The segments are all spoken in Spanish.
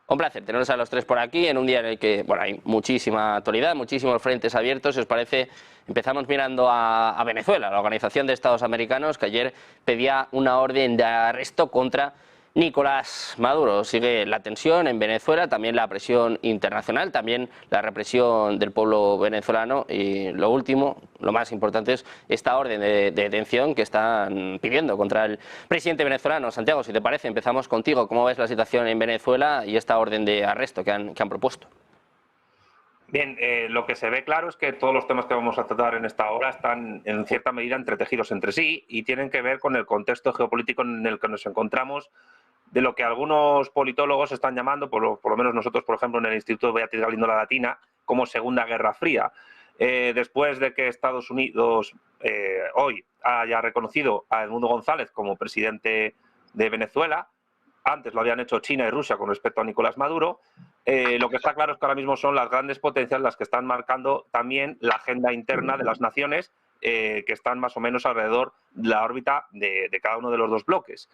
Un placer tenerlos a los tres por aquí en un día en el que hay muchísima actualidad, muchísimos frentes abiertos. Si os parece, empezamos mirando a Venezuela, la Organización de Estados Americanos, que ayer pedía una orden de arresto contra Nicolás Maduro. Sigue la tensión en Venezuela, también la presión internacional, también la represión del pueblo venezolano y lo último, lo más importante es esta orden de detención que están pidiendo contra el presidente venezolano. Santiago, si te parece, empezamos contigo. ¿Cómo ves la situación en Venezuela y esta orden de arresto que han propuesto? Bien, lo que se ve claro es que todos los temas que vamos a tratar en esta hora están en cierta medida entretejidos entre sí y tienen que ver con el contexto geopolítico en el que nos encontramos, de lo que algunos politólogos están llamando, por lo menos nosotros, por ejemplo, en el Instituto Beatriz Galindo La Latina, como Segunda Guerra Fría. Después de que Estados Unidos hoy haya reconocido a Edmundo González como presidente de Venezuela, antes lo habían hecho China y Rusia con respecto a Nicolás Maduro, lo que está claro es que ahora mismo son las grandes potencias las que están marcando también la agenda interna de las naciones que están más o menos alrededor de la órbita de cada uno de los dos bloques.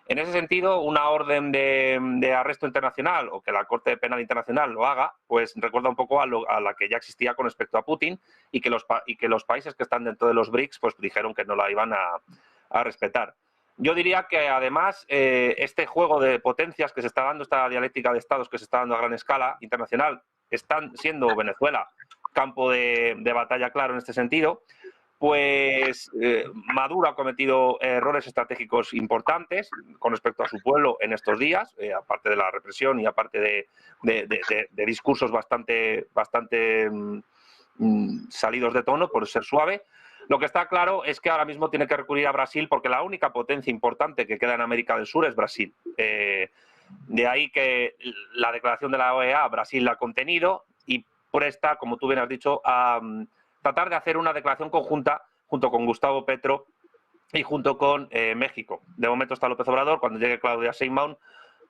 En ese sentido, una orden de arresto internacional o que la Corte Penal Internacional lo haga, pues recuerda un poco a la que ya existía con respecto a Putin y que los países que están dentro de los BRICS pues dijeron que no la iban a respetar. Yo diría que además este juego de potencias que se está dando, esta dialéctica de estados que se está dando a gran escala internacional, están siendo Venezuela campo de batalla claro en este sentido. Pues Maduro ha cometido errores estratégicos importantes con respecto a su pueblo en estos días, aparte de la represión y aparte de discursos bastante salidos de tono, por ser suave. Lo que está claro es que ahora mismo tiene que recurrir a Brasil porque la única potencia importante que queda en América del Sur es Brasil. De ahí que la declaración de la OEA, Brasil la ha contenido y presta, como tú bien has dicho, a tratar de hacer una declaración conjunta junto con Gustavo Petro y junto con México. De momento está López Obrador, cuando llegue Claudia Sheinbaum,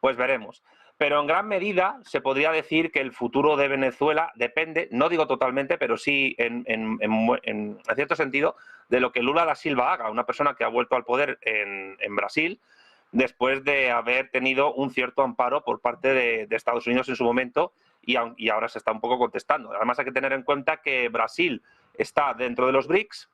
pues veremos. Pero en gran medida se podría decir que el futuro de Venezuela depende, no digo totalmente, pero sí en cierto sentido, de lo que Lula da Silva haga, una persona que ha vuelto al poder en Brasil, después de haber tenido un cierto amparo por parte de Estados Unidos en su momento y ahora se está un poco contestando. Además hay que tener en cuenta que Brasil está dentro de los BRICS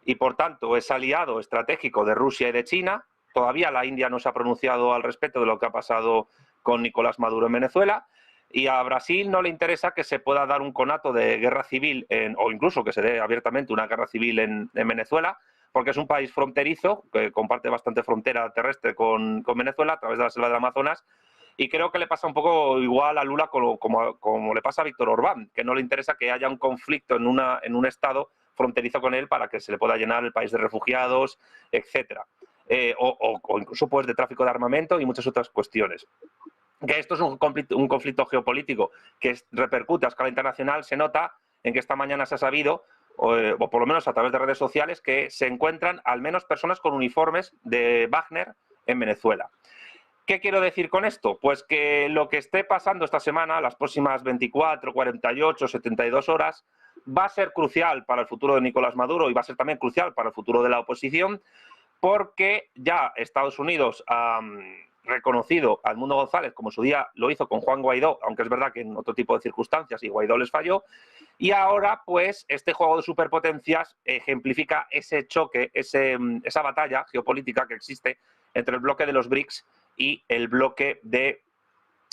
y por tanto es aliado estratégico de Rusia y de China. Todavía la India no se ha pronunciado al respecto de lo que ha pasado con Nicolás Maduro en Venezuela y a Brasil no le interesa que se pueda dar un conato de guerra civil o incluso que se dé abiertamente una guerra civil en Venezuela, porque es un país fronterizo que comparte bastante frontera terrestre con Venezuela a través de la selva del Amazonas. Y creo que le pasa un poco igual a Lula como le pasa a Víctor Orbán, que no le interesa que haya un conflicto en un estado fronterizo con él para que se le pueda llenar el país de refugiados, etcétera. O incluso pues de tráfico de armamento y muchas otras cuestiones. Que esto es un conflicto geopolítico que repercute a escala internacional, se nota en que esta mañana se ha sabido, o por lo menos a través de redes sociales, que se encuentran al menos personas con uniformes de Wagner en Venezuela. ¿Qué quiero decir con esto? Pues que lo que esté pasando esta semana, las próximas 24, 48, 72 horas, va a ser crucial para el futuro de Nicolás Maduro y va a ser también crucial para el futuro de la oposición, porque ya Estados Unidos ha reconocido a Edmundo González, como en su día lo hizo con Juan Guaidó, aunque es verdad que en otro tipo de circunstancias y Guaidó les falló, y ahora pues este juego de superpotencias ejemplifica ese choque, esa batalla geopolítica que existe entre el bloque de los BRICS y el bloque de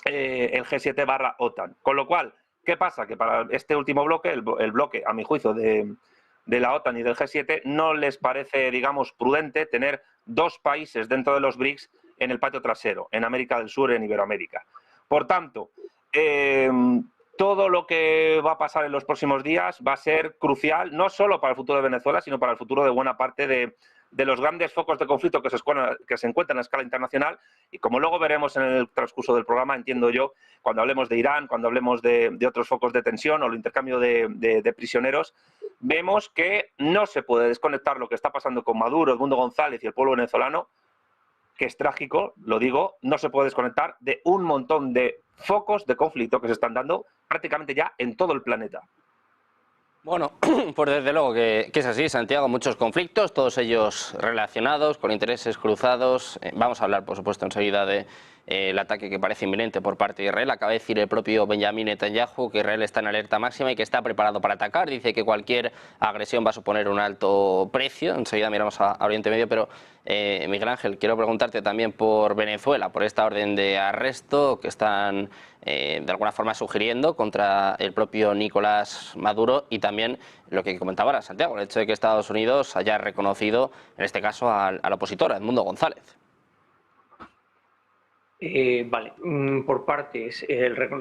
el G7/OTAN. Con lo cual, ¿qué pasa? Que para este último bloque, el bloque, a mi juicio, de la OTAN y del G7, no les parece, digamos, prudente tener dos países dentro de los BRICS en el patio trasero, en América del Sur, en Iberoamérica. Por tanto, todo lo que va a pasar en los próximos días va a ser crucial, no solo para el futuro de Venezuela, sino para el futuro de buena parte de los grandes focos de conflicto que se encuentran a escala internacional y como luego veremos en el transcurso del programa, entiendo yo, cuando hablemos de Irán, cuando hablemos de otros focos de tensión o el intercambio de prisioneros, vemos que no se puede desconectar lo que está pasando con Maduro, Edmundo González y el pueblo venezolano, que es trágico, lo digo, no se puede desconectar de un montón de focos de conflicto que se están dando prácticamente ya en todo el planeta. Bueno, pues desde luego que es así, Santiago, muchos conflictos, todos ellos relacionados, con intereses cruzados. Vamos a hablar, por supuesto, enseguida de el ataque que parece inminente por parte de Israel. Acaba de decir el propio Benjamin Netanyahu que Israel está en alerta máxima y que está preparado para atacar. Dice que cualquier agresión va a suponer un alto precio. Enseguida miramos a Oriente Medio, pero Miguel Ángel, quiero preguntarte también por Venezuela, por esta orden de arresto que están de alguna forma sugiriendo contra el propio Nicolás Maduro, y también lo que comentaba ahora Santiago, el hecho de que Estados Unidos haya reconocido, en este caso, al opositor, Edmundo González. Vale, por partes,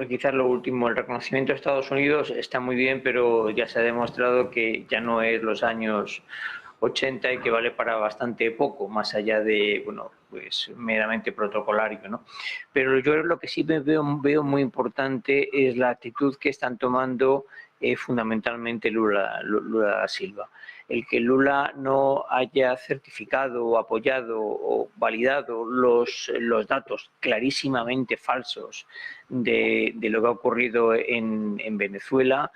quizás lo último, el reconocimiento de Estados Unidos está muy bien, pero ya se ha demostrado que ya no es los años 80 y que vale para bastante poco, más allá de, bueno, pues meramente protocolario, ¿no? Pero yo lo que sí veo muy importante es la actitud que están tomando fundamentalmente Lula da Silva. El que Lula no haya certificado o apoyado o validado los datos clarísimamente falsos de lo que ha ocurrido en Venezuela,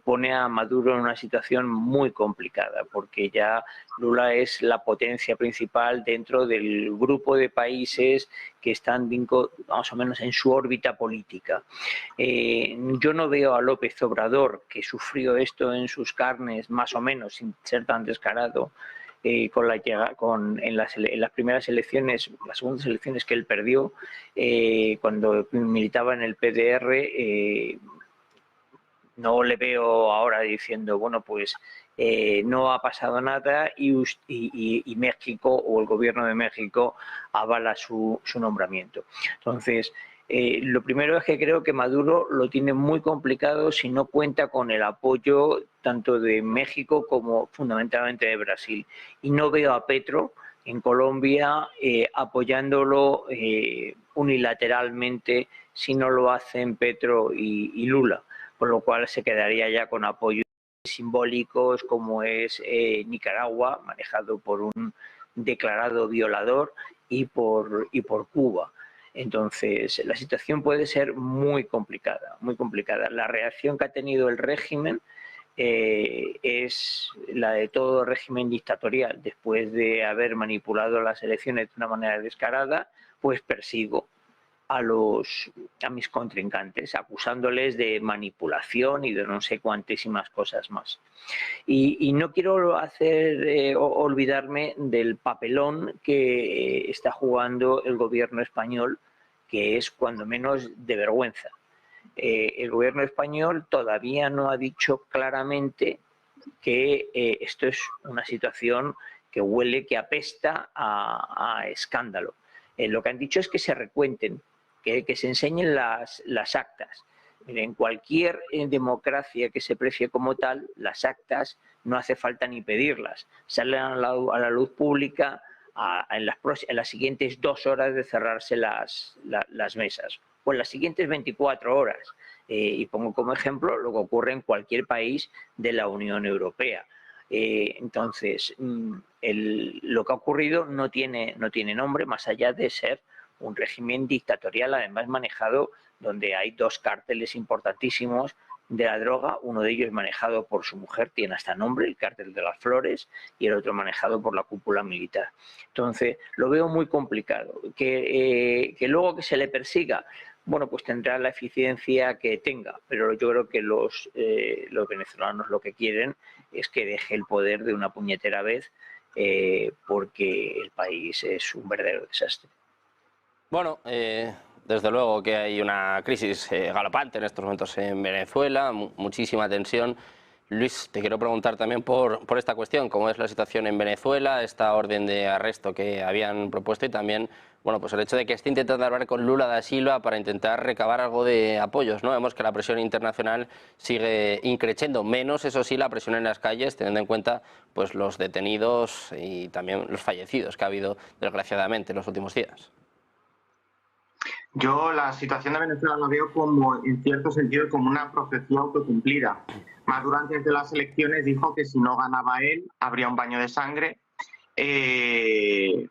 pone a Maduro en una situación muy complicada, porque ya Lula es la potencia principal dentro del grupo de países que están más o menos en su órbita política. Yo no veo a López Obrador, que sufrió esto en sus carnes, más o menos, sin ser tan descarado, en las primeras elecciones, las segundas elecciones que él perdió, cuando militaba en el PDR, no le veo ahora diciendo, bueno, pues no ha pasado nada y México o el gobierno de México avala su nombramiento. Entonces, lo primero es que creo que Maduro lo tiene muy complicado si no cuenta con el apoyo tanto de México como fundamentalmente de Brasil. Y no veo a Petro en Colombia apoyándolo unilateralmente si no lo hacen Petro y Lula, por lo cual se quedaría ya con apoyos simbólicos como es Nicaragua, manejado por un declarado violador, y por Cuba. Entonces, la situación puede ser muy complicada, muy complicada. La reacción que ha tenido el régimen es la de todo régimen dictatorial. Después de haber manipulado las elecciones de una manera descarada, pues persigo a mis contrincantes, acusándoles de manipulación y de no sé cuantísimas cosas más. Y no quiero olvidarme del papelón que está jugando el gobierno español, que es cuando menos de vergüenza. El gobierno español todavía no ha dicho claramente que esto es una situación que huele, que apesta a escándalo. Lo que han dicho es que se recuenten, que se enseñen las actas. En cualquier democracia que se precie como tal, las actas no hace falta ni pedirlas. Salen a la luz pública en las siguientes 2 horas de cerrarse las mesas, o en las siguientes 24 horas. Y pongo como ejemplo lo que ocurre en cualquier país de la Unión Europea. Entonces, lo que ha ocurrido no tiene nombre más allá de ser un régimen dictatorial, además manejado, donde hay 2 cárteles importantísimos de la droga, uno de ellos manejado por su mujer, tiene hasta nombre, el cártel de las flores, y el otro manejado por la cúpula militar. Entonces, lo veo muy complicado. Que luego que se le persiga, bueno, pues tendrá la eficiencia que tenga, pero yo creo que los venezolanos lo que quieren es que deje el poder de una puñetera vez, porque el país es un verdadero desastre. Bueno, desde luego que hay una crisis galopante en estos momentos en Venezuela, muchísima tensión. Luis, te quiero preguntar también por esta cuestión, cómo es la situación en Venezuela, esta orden de arresto que habían propuesto, y también, bueno, pues el hecho de que esté intentando hablar con Lula da Silva para intentar recabar algo de apoyos, ¿no? Vemos que la presión internacional sigue increciendo, menos, eso sí, la presión en las calles, teniendo en cuenta pues los detenidos y también los fallecidos que ha habido, desgraciadamente, en los últimos días. Yo la situación de Venezuela la veo como, en cierto sentido, como una profecía autocumplida. Maduro antes de las elecciones dijo que si no ganaba él, habría un baño de sangre, y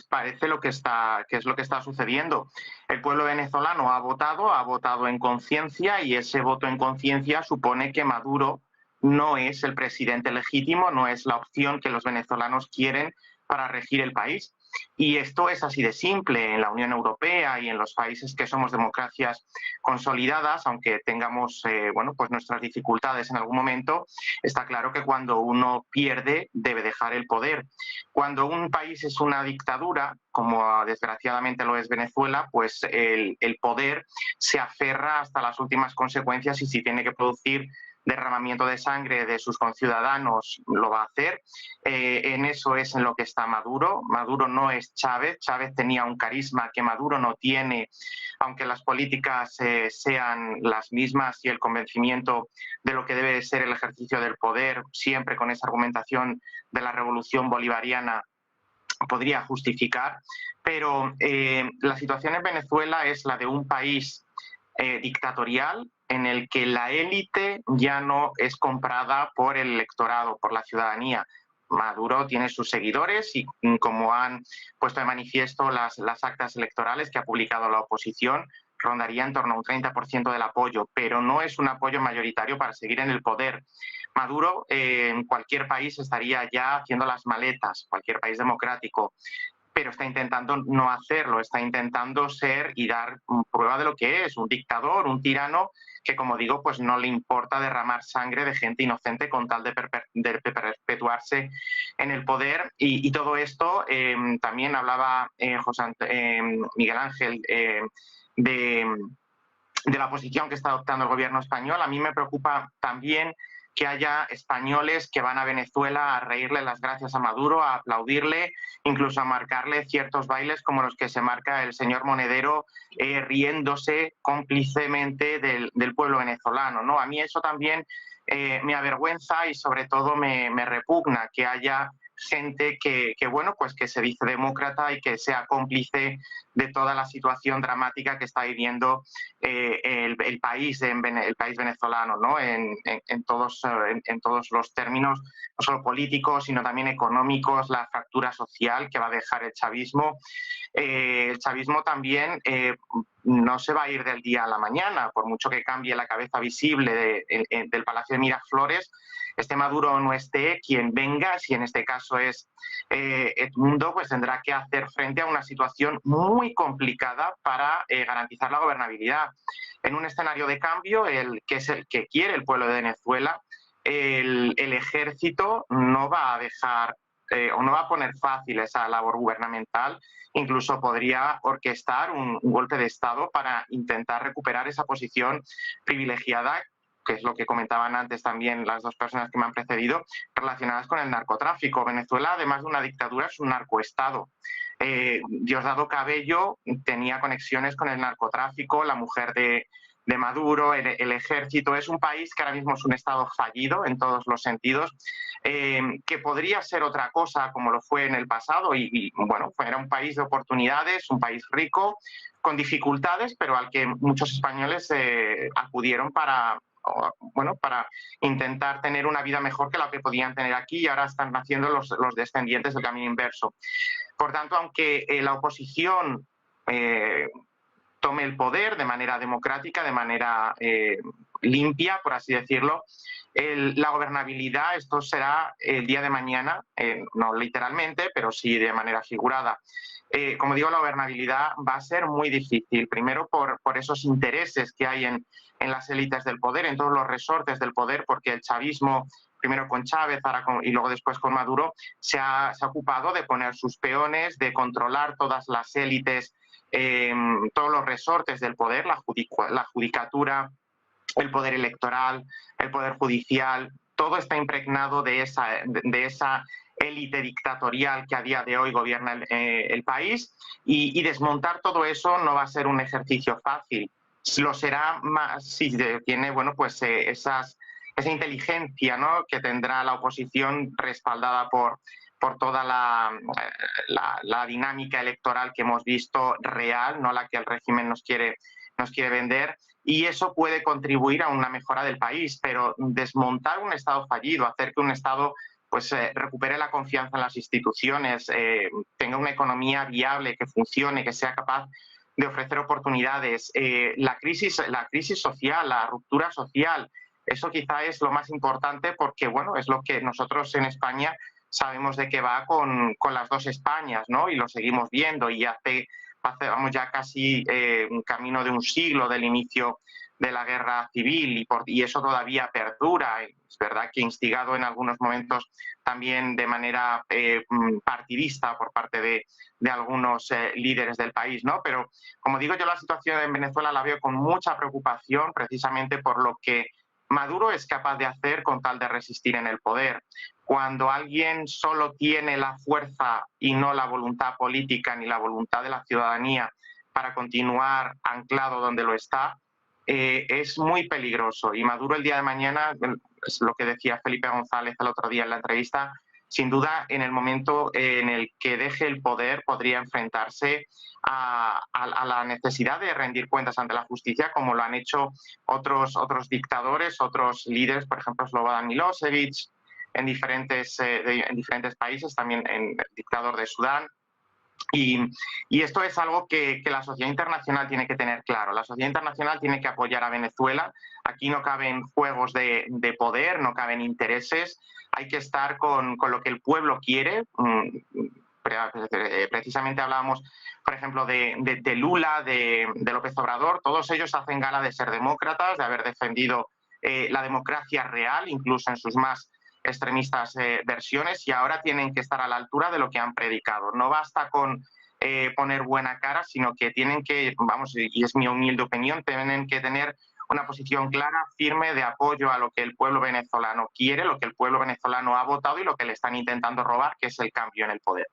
parece que es lo que está sucediendo. El pueblo venezolano ha votado en conciencia, y ese voto en conciencia supone que Maduro no es el presidente legítimo, no es la opción que los venezolanos quieren para regir el país. Y esto es así de simple en la Unión Europea y en los países que somos democracias consolidadas, aunque tengamos bueno, pues nuestras dificultades en algún momento, está claro que cuando uno pierde debe dejar el poder. Cuando un país es una dictadura, como desgraciadamente lo es Venezuela, pues el poder se aferra hasta las últimas consecuencias y si tiene que producir derramamiento de sangre de sus conciudadanos, lo va a hacer. En eso es en lo que está Maduro. Maduro no es Chávez. Chávez tenía un carisma que Maduro no tiene, aunque las políticas sean las mismas y el convencimiento de lo que debe ser el ejercicio del poder, siempre con esa argumentación de la revolución bolivariana, podría justificar. Pero la situación en Venezuela es la de un país dictatorial en el que la élite ya no es comprada por el electorado, por la ciudadanía. Maduro tiene sus seguidores y como han puesto de manifiesto las actas electorales que ha publicado la oposición, rondaría en torno a un 30% del apoyo, pero no es un apoyo mayoritario para seguir en el poder. Maduro en cualquier país estaría ya haciendo las maletas, cualquier país democrático, pero está intentando no hacerlo, está intentando ser y dar prueba de lo que es, un dictador, un tirano que, como digo, pues no le importa derramar sangre de gente inocente con tal de perpetuarse en el poder. Y todo esto, también hablaba Miguel Ángel de la posición que está adoptando el gobierno español. A mí me preocupa también que haya españoles que van a Venezuela a reírle las gracias a Maduro, a aplaudirle, incluso a marcarle ciertos bailes como los que se marca el señor Monedero, riéndose cómplicemente del pueblo venezolano, ¿no? A mí eso también me avergüenza y sobre todo me repugna que haya gente que, bueno, pues que se dice demócrata y que sea cómplice de toda la situación dramática que está viviendo el país venezolano, ¿no? En todos los términos, no solo políticos, sino también económicos, la fractura social que va a dejar el chavismo. El chavismo también no se va a ir del día a la mañana, por mucho que cambie la cabeza visible del Palacio de Miraflores. Esté Maduro o no esté, quien venga, si en este caso es Edmundo, pues tendrá que hacer frente a una situación muy complicada para garantizar la gobernabilidad. En un escenario de cambio, que es el que quiere el pueblo de Venezuela, el ejército no va a dejar o no va a poner fácil esa labor gubernamental, incluso podría orquestar un golpe de Estado para intentar recuperar esa posición privilegiada, que es lo que comentaban antes también las dos personas que me han precedido, relacionadas con el narcotráfico. Venezuela, además de una dictadura, es un narcoestado. Diosdado Cabello tenía conexiones con el narcotráfico, la mujer de Maduro, el ejército. Es un país que ahora mismo es un estado fallido en todos los sentidos, que podría ser otra cosa como lo fue en el pasado y bueno, era un país de oportunidades, un país rico, con dificultades, pero al que muchos españoles acudieron para intentar tener una vida mejor que la que podían tener aquí, y ahora están naciendo los descendientes del camino inverso. Por tanto, aunque la oposición tome el poder de manera democrática, de manera limpia, por así decirlo, la gobernabilidad, esto será el día de mañana, no literalmente, pero sí de manera figurada. Como digo, la gobernabilidad va a ser muy difícil, primero por esos intereses que hay en las élites del poder, en todos los resortes del poder, porque el chavismo, primero con Chávez y luego después con Maduro, se ha ocupado de poner sus peones, de controlar todas las élites, todos los resortes del poder, la judicatura, el poder electoral, el poder judicial, todo está impregnado de esa élite dictatorial que a día de hoy gobierna el país, y desmontar todo eso no va a ser un ejercicio fácil. Lo será más si tiene, bueno, pues esa inteligencia, ¿no?, que tendrá la oposición respaldada por toda la dinámica electoral que hemos visto real, no la que el régimen nos quiere vender, y eso puede contribuir a una mejora del país, pero desmontar un Estado fallido, hacer que un Estado pues recupere la confianza en las instituciones, tenga una economía viable, que funcione, que sea capaz de ofrecer oportunidades, la crisis social, la ruptura social, eso quizá es lo más importante, porque bueno, es lo que nosotros en España sabemos de qué va con las dos Españas, ¿no? Y lo seguimos viendo, y vamos ya casi un camino de un siglo del inicio de la guerra civil, y eso todavía perdura. Es verdad que instigado en algunos momentos también de manera partidista por parte de algunos líderes del país, ¿no? Pero, como digo, yo la situación en Venezuela la veo con mucha preocupación, precisamente por lo que Maduro es capaz de hacer con tal de resistir en el poder. Cuando alguien solo tiene la fuerza y no la voluntad política ni la voluntad de la ciudadanía para continuar anclado donde lo está, es muy peligroso. Y Maduro el día de mañana, es lo que decía Felipe González el otro día en la entrevista, sin duda en el momento en el que deje el poder podría enfrentarse a la necesidad de rendir cuentas ante la justicia, como lo han hecho otros dictadores, otros líderes, por ejemplo Slobodan Milosevic, en diferentes países, también en el dictador de Sudán. Y esto es algo que la sociedad internacional tiene que tener claro. La sociedad internacional tiene que apoyar a Venezuela. Aquí no caben juegos de poder, no caben intereses. Hay que estar con lo que el pueblo quiere. Precisamente hablábamos, por ejemplo, de Lula, de López Obrador. Todos ellos hacen gala de ser demócratas, de haber defendido la democracia real, incluso en sus más extremistas versiones, y ahora tienen que estar a la altura de lo que han predicado. No basta con poner buena cara, sino que tienen que, y es mi humilde opinión, tienen que tener una posición clara, firme, de apoyo a lo que el pueblo venezolano quiere, lo que el pueblo venezolano ha votado y lo que le están intentando robar, que es el cambio en el poder.